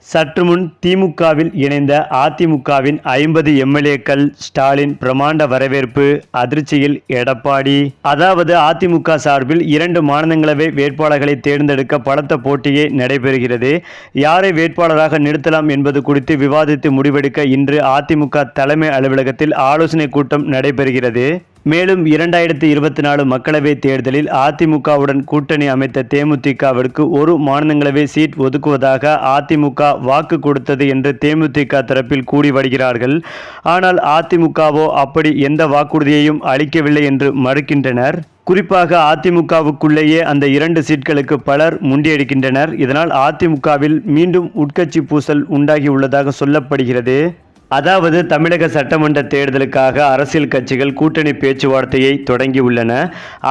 சற்றுமுன் திமுகவில் இணைந்த அதிமுகவின் 50 எம்எல்ஏக்கள் ஸ்டாலின் பிரமாண்ட வரவேற்பு. அதிர்ச்சியில் எடப்பாடி. அதாவது அதிமுக சார்பில் 2 மாநிலங்களவை வேட்பாளர்களை தேர்ந்தெடுக்க பலத்த போட்டியே நடைபெறுகிறது. யாரை வேட்பாளராக நிறுத்தலாம் என்பது குறித்து விவாதித்து முடிவெடுக்க இன்று அதிமுக தலைமை அலுவலகத்தில் ஆலோசனை கூட்டம் நடைபெறுகிறது. மேலும் 2024 மக்களவைத் தேர்தலில் அதிமுகவுடன் கூட்டணி அமைத்த தேமுதிகவிற்கு ஒரு மாநிலங்களவை சீட் ஒதுக்குவதாக அதிமுக வாக்கு கொடுத்தது என்று தேமுதிக தரப்பில் கூறி வருகிறார்கள். ஆனால் அதிமுகவோ அப்படி எந்த வாக்குறுதியையும் அளிக்கவில்லை என்று மறுக்கின்றனர். குறிப்பாக அதிமுகவுக்குள்ளேயே அந்த 2 சீட்களுக்கு பலர் முண்டியடிக்கின்றனர். இதனால் அதிமுகவில் மீண்டும் உட்கட்சி பூசல் உண்டாகியுள்ளதாக சொல்லப்படுகிறது. அதாவது தமிழக சட்டமன்ற தேர்தலுக்காக அரசியல் கட்சிகள் கூட்டணி பேச்சுவார்த்தையை தொடங்கியுள்ளன.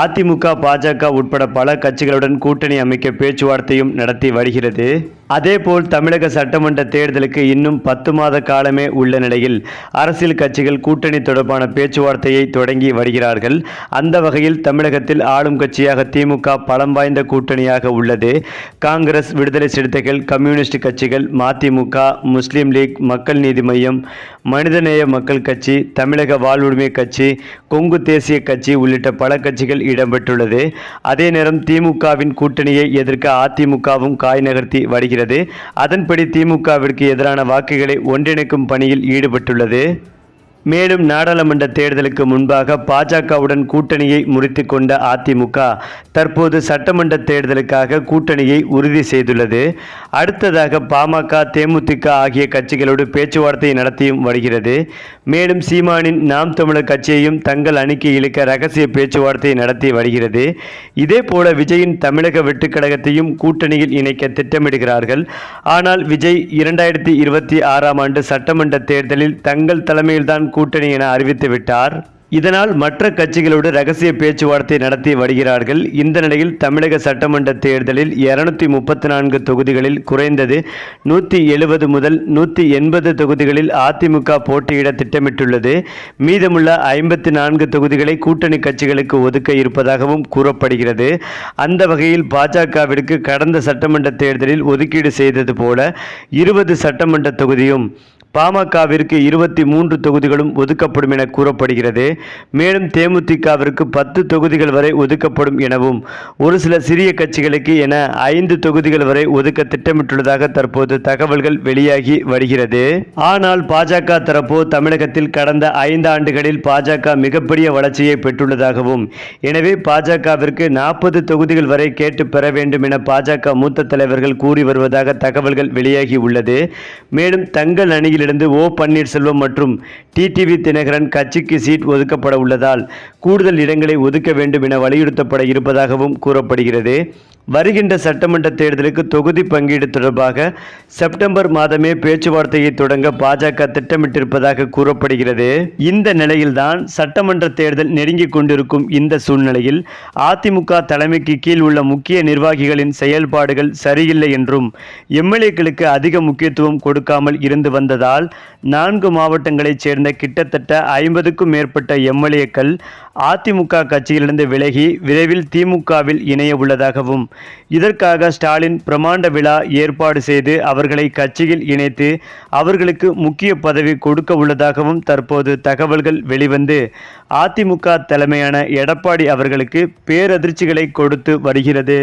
அதிமுக, பாஜக உட்பட பல கட்சிகளுடன் கூட்டணி அமைக்க பேச்சுவார்த்தையும் நடத்தி வருகிறது. அதேபோல் தமிழக சட்டமன்ற தேர்தலுக்கு இன்னும் 10 மாத காலமே உள்ள நிலையில் அரசியல் கட்சிகள் கூட்டணி தொடர்பான பேச்சுவார்த்தையை தொடங்கி வருகிறார்கள். அந்த வகையில் தமிழகத்தில் ஆளும் கட்சியாக திமுக பலம் வாய்ந்த கூட்டணியாக உள்ளது. காங்கிரஸ், விடுதலை சிறுத்தைகள், கம்யூனிஸ்ட் கட்சிகள், மதிமுக, முஸ்லீம் லீக், மக்கள் நீதி மய்யம், மனிதநேய மக்கள் கட்சி, தமிழக வாழ்வுரிமை கட்சி, கொங்கு தேசிய கட்சி உள்ளிட்ட பல கட்சிகள் இடம்பெற்றுள்ளது. அதே நேரம் திமுகவின் கூட்டணியை எதிர்க்க அதிமுகவும் காய் நகர்த்தி வருகிறது. அதன்படி திமுகவிற்கு எதிரான வாக்குகளை ஒன்றிணைக்கும் பணியில் ஈடுபட்டுள்ளது. மேலும் நாடாளுமன்ற தேர்தலுக்கு முன்பாக பாஜகவுடன் கூட்டணியை முறித்து கொண்ட அதிமுக தற்போது சட்டமன்ற தேர்தலுக்காக கூட்டணியை உறுதி செய்துள்ளது. அடுத்ததாக பாமக, தேமுதிக ஆகிய கட்சிகளோடு பேச்சுவார்த்தை நடத்தியும் வருகிறது. மேலும் சீமானின் நாம் தமிழர் கட்சியையும் தங்கள் அணிக்கு இழுக்க ரகசிய பேச்சுவார்த்தை நடத்தி வருகிறது. இதேபோல விஜயின் தமிழக வெட்டுக் கழகத்தையும் கூட்டணியில் இணைக்க திட்டமிடுகிறார்கள். ஆனால் விஜய் 2026ஆம் ஆண்டு சட்டமன்ற தேர்தலில் தங்கள் தலைமையில்தான் கூட்டணி என அறிவித்துவிட்டார். இதனால் மற்ற கட்சிகளோடு ரகசிய பேச்சுவார்த்தை நடத்தி வருகிறார்கள். இந்த நிலையில் தமிழக சட்டமன்ற தேர்தலில் 234 தொகுதிகளில் குறைந்தது 170 முதல் 180 தொகுதிகளில் அதிமுக போட்டியிட திட்டமிட்டுள்ளது. மீதமுள்ள 54 தொகுதிகளை கூட்டணி கட்சிகளுக்கு ஒதுக்க இருப்பதாகவும் கூறப்படுகிறது. அந்த வகையில் பாஜகவிற்கு கடந்த சட்டமன்ற தேர்தலில் ஒதுக்கீடு செய்தது போல 20 சட்டமன்ற தொகுதியும், பாமகவிற்கு 23 தொகுதிகளும் ஒதுக்கப்படும் என கூறப்படுகிறது. மேலும் தேமுதிகவிற்கு 10 தொகுதிகள் வரை ஒதுக்கப்படும் எனவும், ஒரு சில சிறிய கட்சிகளுக்கு என 5 தொகுதிகள் வரை ஒதுக்க திட்டமிட்டுள்ளதாக தற்போது தகவல்கள் வெளியாகி வருகிறது. ஆனால் பாஜக தரப்போ தமிழகத்தில் கடந்த 5 ஆண்டுகளில் பாஜக மிகப்பெரிய வளர்ச்சியை பெற்றுள்ளதாகவும், எனவே பாஜகவிற்கு 40 தொகுதிகள் வரை கேட்டு பெற வேண்டும் என பாஜக மூத்த தலைவர்கள் கூறி வருவதாக தகவல்கள் வெளியாகி உள்ளது. மேலும் தங்கள் அணியில் ஓ பன்னீர்செல்வம் மற்றும் டிடிவி தினகரன் கட்சிக்கு சீட் ஒதுக்கப்பட உள்ளதால் கூடுதல் இடங்களை ஒதுக்க வேண்டும் என வலியுறுத்தப்பட இருப்பதாகவும் கூறப்படுகிறது. வருகின்ற சட்டமன்ற தேர்தலுக்கு தொகுதி பங்கீடு தொடர்பாக செப்டம்பர் மாதமே பேச்சுவார்த்தையை தொடங்க பாஜக திட்டமிட்டிருப்பதாக கூறப்படுகிறது. இந்த நிலையில்தான் சட்டமன்ற தேர்தல் நெருங்கிக் கொண்டிருக்கும் இந்த சூழ்நிலையில் அதிமுக தலைமைக்கு கீழ் உள்ள முக்கிய நிர்வாகிகளின் செயல்பாடுகள் சரியில்லை என்றும், எம்எல்ஏக்களுக்கு அதிக முக்கியத்துவம் கொடுக்காமல் இருந்து வந்ததால் 4 மாவட்டங்களைச் சேர்ந்த கிட்டத்தட்ட 50க்கும் மேற்பட்ட எம்எல்ஏக்கள் அதிமுக கட்சியிலிருந்து விலகி விரைவில் திமுகவில் இணைய உள்ளதாகவும், இதற்காக ஸ்டாலின் பிரமாண்ட விழா ஏற்பாடு செய்து அவர்களை கட்சியில் இணைத்து அவர்களுக்கு முக்கிய பதவி கொடுக்க உள்ளதாகவும் தற்போது தகவல்கள் வெளிவந்து அதிமுக தலைமையான எடப்பாடி அவர்களுக்கு பேரதிர்ச்சிகளை கொடுத்து வருகிறது.